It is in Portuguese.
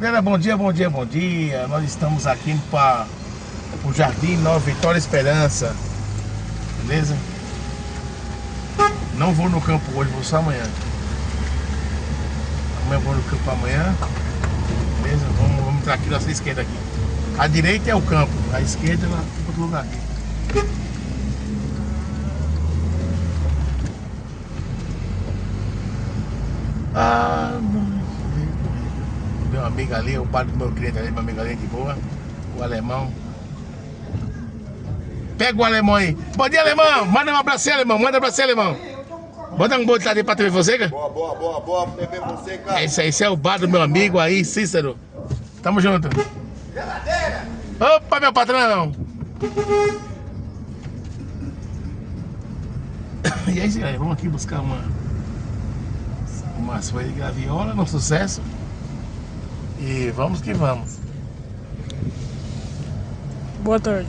Galera, bom dia, bom dia, bom dia. Nós estamos aqui para o Jardim Nova Vitória Esperança. Beleza? Não vou no campo hoje, vou só amanhã. Amanhã vou no campo amanhã. Beleza? Vamos entrar aqui, nossa esquerda aqui. A direita é o campo, a esquerda é lá em outro lugar aqui. Meu amigo ali, o pai do meu cliente ali, meu amigo ali de boa, o alemão. Pega o alemão aí. Bom dia, alemão. Manda um abraço, alemão. Manda um abraço, alemão. Bota um bolo ali pra TV Fonseca. Boa, TV Fonseca. Esse é o bar do meu amigo aí, Cícero. Tamo junto. Opa, meu patrão. E é isso aí, vamos aqui buscar umas folhas de graviola no Sucesso. E vamos que vamos. Boa tarde.